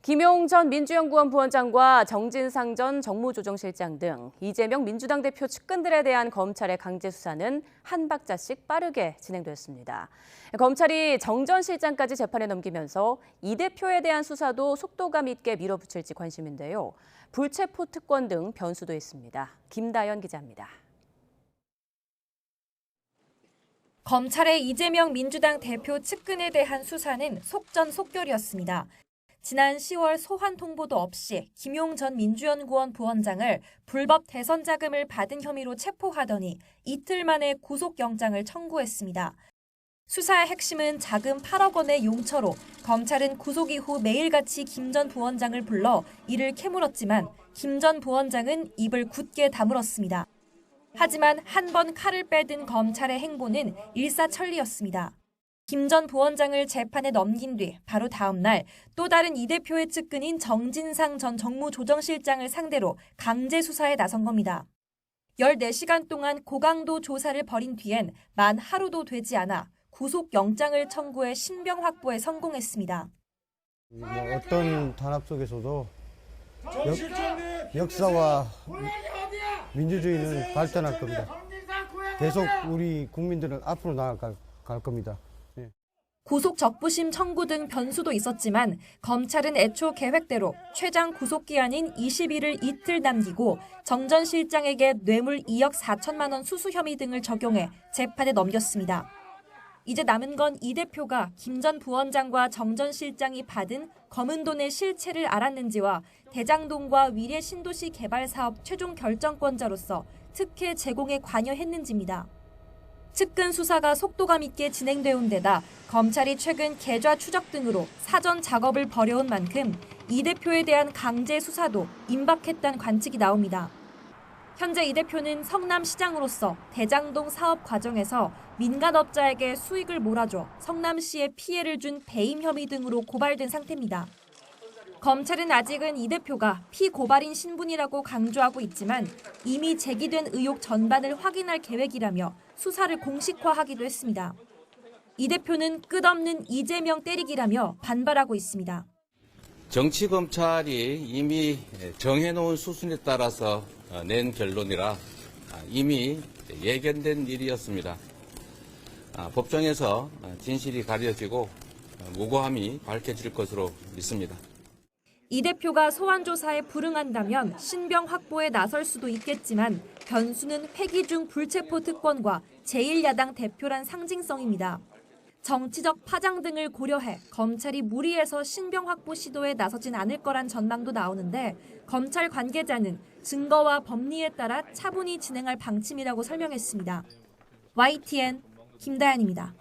김용 전 민주연구원 부원장과 정진상 전 정무조정실장 등 이재명 민주당 대표 측근들에 대한 검찰의 강제 수사는 한 박자씩 빠르게 진행됐습니다. 검찰이 정 전 실장까지 재판에 넘기면서 이 대표에 대한 수사도 속도감 있게 밀어붙일지 관심인데요. 불체포 특권 등 변수도 있습니다. 김다연 기자입니다. 검찰의 이재명 민주당 대표 측근에 대한 수사는 속전속결이었습니다. 지난 10월 소환 통보도 없이 김용 전 민주연구원 부원장을 불법 대선 자금을 받은 혐의로 체포하더니 이틀 만에 구속영장을 청구했습니다. 수사의 핵심은 자금 8억 원의 용처로 검찰은 구속 이후 매일같이 김 전 부원장을 불러 이를 캐물었지만 김 전 부원장은 입을 굳게 다물었습니다. 하지만 한 번 칼을 빼든 검찰의 행보는 일사천리였습니다. 김 전 부원장을 재판에 넘긴 뒤 바로 다음 날 또 다른 이 대표의 측근인 정진상 전 정무조정실장을 상대로 강제 수사에 나선 겁니다. 14시간 동안 고강도 조사를 벌인 뒤엔 만 하루도 되지 않아 구속영장을 청구해 신병 확보에 성공했습니다. 어떤 단합 속에서도 역사와 민주주의는 발전할 겁니다. 계속 우리 국민들은 앞으로 나아갈 겁니다. 구속 적부심 청구 등 변수도 있었지만 검찰은 애초 계획대로 최장 구속기한인 20일을 이틀 남기고 정 전 실장에게 뇌물 2억 4천만 원 수수 혐의 등을 적용해 재판에 넘겼습니다. 이제 남은 건 이 대표가 김 전 부원장과 정 전 실장이 받은 검은 돈의 실체를 알았는지와 대장동과 위례 신도시 개발 사업 최종 결정권자로서 특혜 제공에 관여했는지입니다. 측근 수사가 속도감 있게 진행되온 데다 검찰이 최근 계좌 추적 등으로 사전 작업을 벌여온 만큼 이 대표에 대한 강제 수사도 임박했다는 관측이 나옵니다. 현재 이 대표는 성남시장으로서 대장동 사업 과정에서 민간업자에게 수익을 몰아줘 성남시에 피해를 준 배임 혐의 등으로 고발된 상태입니다. 검찰은 아직은 이 대표가 피고발인 신분이라고 강조하고 있지만 이미 제기된 의혹 전반을 확인할 계획이라며 수사를 공식화하기도 했습니다. 이 대표는 끝없는 이재명 때리기라며 반발하고 있습니다. 정치검찰이 이미 정해놓은 수순에 따라서 낸 결론이라 이미 예견된 일이었습니다. 법정에서 진실이 가려지고 무고함이 밝혀질 것으로 믿습니다. 이 대표가 소환 조사에 불응한다면 신병 확보에 나설 수도 있겠지만 변수는 회기 중 불체포 특권과 제1야당 대표란 상징성입니다. 정치적 파장 등을 고려해 검찰이 무리해서 신병 확보 시도에 나서진 않을 거란 전망도 나오는데 검찰 관계자는 증거와 법리에 따라 차분히 진행할 방침이라고 설명했습니다. YTN 김다연입니다.